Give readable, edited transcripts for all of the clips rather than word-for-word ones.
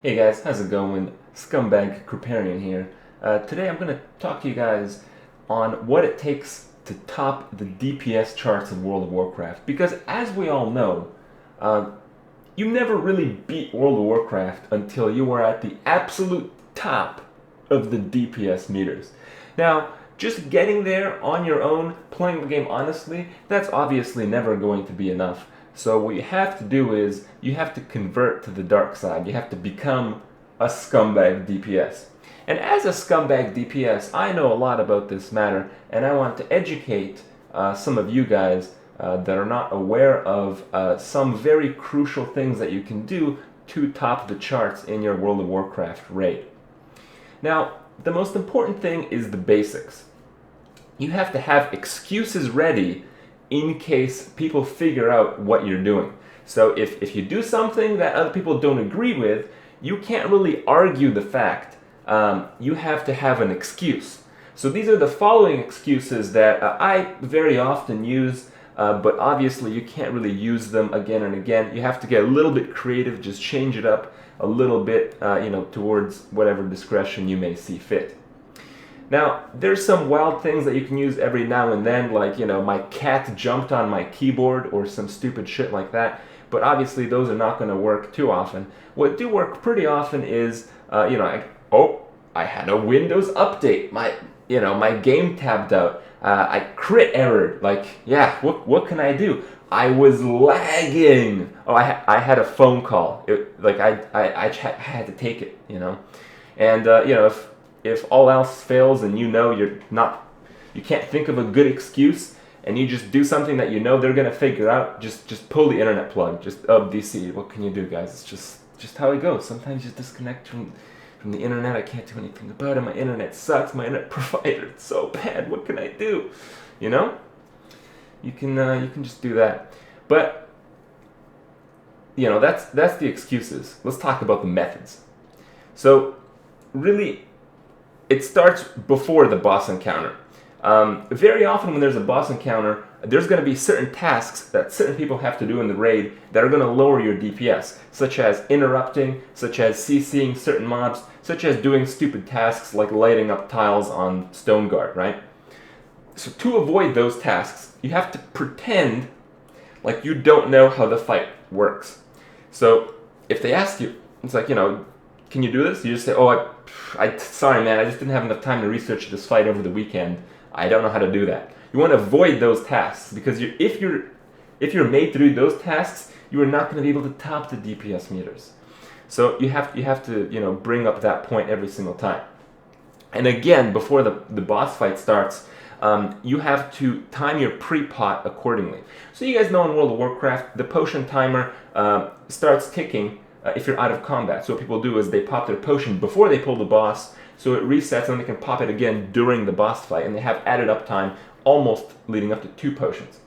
Hey guys, how's it going? Scumbag Kripparrian here. Today I'm going to talk to you guys on what it takes to top the DPS charts of World of Warcraft. Because as we all know, uh, you never really beat World of Warcraft until you were at the absolute top of the DPS meters. Now, just getting there on your own, playing the game honestly, that's obviously never going to be enough. So what you have to do is you have to convert to the dark side. You have to become a scumbag DPS. And as a scumbag DPS, I know a lot about this matter, and I want to educate some of you guys that are not aware of some very crucial things that you can do to top the charts in your World of Warcraft raid. Now, the most important thing is the basics. You have to have excuses ready in case people figure out what you're doing. So if you do something that other people don't agree with, you can't really argue the fact. You have to have an excuse. So these are the following excuses that I very often use, but obviously you can't really use them again and again. You have to get a little bit creative, just change it up a little bit, towards whatever discretion you may see fit. Now, there's some wild things that you can use every now and then, like, my cat jumped on my keyboard or some stupid shit like that, but obviously those are not going to work too often. What do work pretty often is, I had a Windows update, my game tabbed out, I crit errored, what can I do? I was lagging. Oh, I had a phone call. I had to take it, and if all else fails and you can't think of a good excuse, and you just do something that they're gonna figure out, just pull the internet plug. DC, what can you do, guys? It's just how it goes. Sometimes you disconnect from the internet. I can't do anything about it. My internet sucks. My internet provider, it's so bad. What can I do? You can just do that. But that's the excuses. Let's talk about the methods. So really, it starts before the boss encounter. Very often when there's a boss encounter, there's going to be certain tasks that certain people have to do in the raid that are going to lower your DPS, such as interrupting, such as CCing certain mobs, such as doing stupid tasks like lighting up tiles on Stoneguard, right? So to avoid those tasks, you have to pretend like you don't know how the fight works. So if they ask you, it's like, can you do this? You just say, sorry man, I just didn't have enough time to research this fight over the weekend. I don't know how to do that. You want to avoid those tasks because if you're made to do those tasks, you are not going to be able to top the DPS meters. So you have to bring up that point every single time. And again, before the boss fight starts, you have to time your pre-pot accordingly. So you guys know in World of Warcraft, the potion timer starts ticking if you're out of combat. So what people do is they pop their potion before they pull the boss, so it resets and they can pop it again during the boss fight, and they have added up time almost leading up to 2 potions.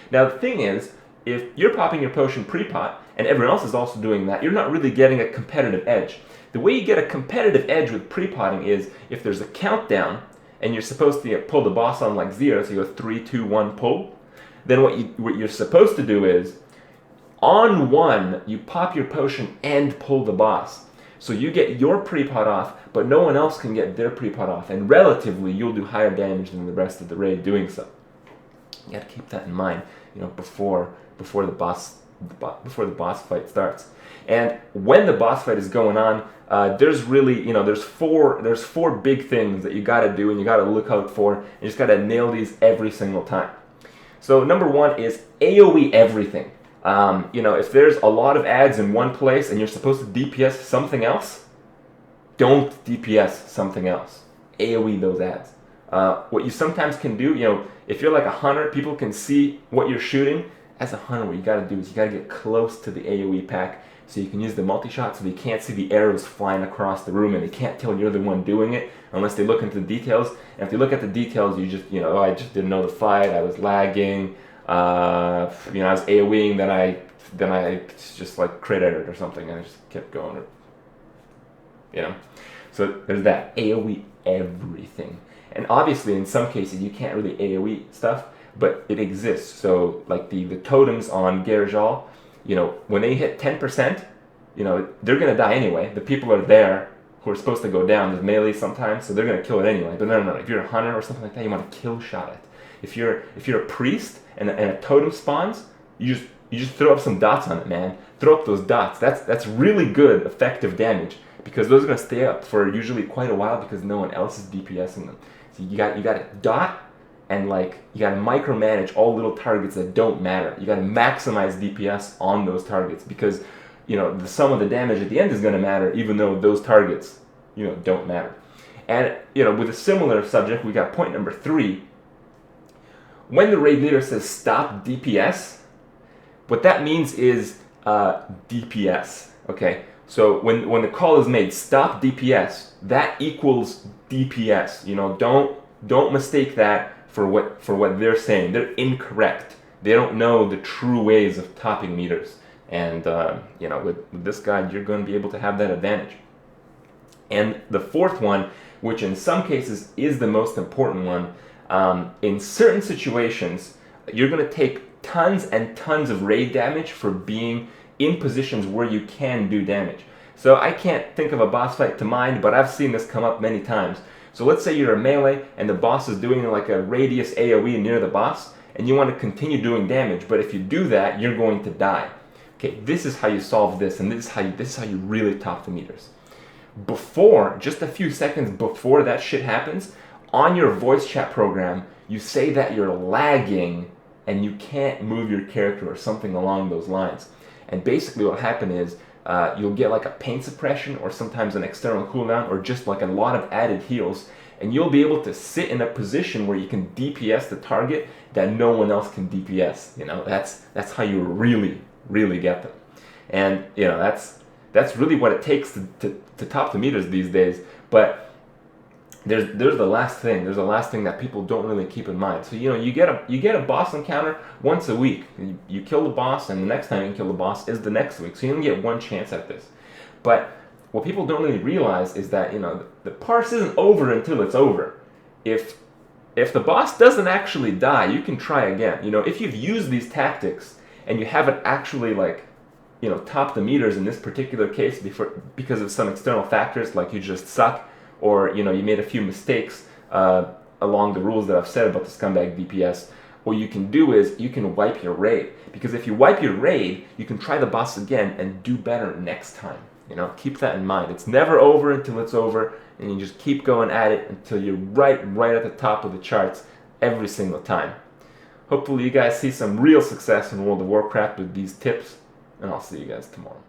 Now the thing is, if you're popping your potion pre-pot and everyone else is also doing that, you're not really getting a competitive edge. The way you get a competitive edge with pre-potting is if there's a countdown and you're supposed to pull the boss on like 0, so you go 3, 2, 1, pull, then what you're supposed to do is on 1, you pop your potion and pull the boss. So you get your pre-pot off, but no one else can get their pre-pot off, and relatively you'll do higher damage than the rest of the raid doing so. You gotta keep that in mind, before the boss fight starts. And when the boss fight is going on, there's really, there's four big things that you gotta do and you gotta look out for, and you just gotta nail these every single time. So number 1 is AoE everything. If there's a lot of ads in one place and you're supposed to DPS something else, don't DPS something else. AoE those ads. What you sometimes can do, if you're like a hunter, people can see what you're shooting. As a hunter, what you gotta do is you gotta get close to the AoE pack so you can use the multi-shot so they can't see the arrows flying across the room and they can't tell you're the one doing it unless they look into the details. And if they look at the details, you just, I just didn't know the fight, I was lagging, I was AoEing, then I just like crit errored or something, and I just kept going. So there's that AoE everything, and obviously in some cases you can't really AoE stuff, but it exists. So like the totems on Gerjal, when they hit 10%, you know, they're going to die anyway. The people are there who are supposed to go down. There's melee sometimes, so they're going to kill it anyway. But no. If you're a hunter or something like that, you want to kill shot it. If you're a priest and a totem spawns, you just throw up some dots on it, man. Throw up those dots. That's really good, effective damage, because those are going to stay up for usually quite a while because no one else is DPSing them. So you got to dot, and like you got to micromanage all little targets that don't matter. You got to maximize DPS on those targets, because you know the sum of the damage at the end is going to matter, even though those targets, you know, don't matter. And you know, with a similar subject, we got point number 3. When the raid leader says stop DPS, what that means is DPS. Okay, so when the call is made, stop DPS, that equals DPS. You know, don't mistake that for what they're saying. They're incorrect. They don't know the true ways of topping meters. And you know, with this guide, you're going to be able to have that advantage. And the 4th one, which in some cases is the most important one, in certain situations, you're going to take tons and tons of raid damage for being in positions where you can do damage. So I can't think of a boss fight to mind, but I've seen this come up many times. So let's say you're a melee and the boss is doing like a radius AoE near the boss, and you want to continue doing damage, but if you do that, you're going to die. Okay, this is how you solve this, and this is how you really top the meters. Before, just a few seconds before that shit happens, on your voice chat program, you say that you're lagging and you can't move your character or something along those lines. And basically what will happen is you'll get like a pain suppression or sometimes an external cooldown or just like a lot of added heals, and you'll be able to sit in a position where you can DPS the target that no one else can DPS. You know, that's how you really get them. And you know, that's really what it takes to top the meters these days. But there's the last thing. There's a last thing that people don't really keep in mind. So you know, you get a boss encounter once a week. You kill the boss, and the next time you kill the boss is the next week. So you only get one chance at this. But what people don't really realize is that, you know, the parse isn't over until it's over. If the boss doesn't actually die, you can try again. You know, if you've used these tactics and you haven't actually, like, you know, topped the meters in this particular case because of some external factors, like you just suck, or you know, you made a few mistakes along the rules that I've said about the Scumbag DPS, what you can do is you can wipe your raid. Because if you wipe your raid, you can try the boss again and do better next time. You know, keep that in mind. It's never over until it's over, and you just keep going at it until you're right at the top of the charts every single time. Hopefully you guys see some real success in World of Warcraft with these tips, and I'll see you guys tomorrow.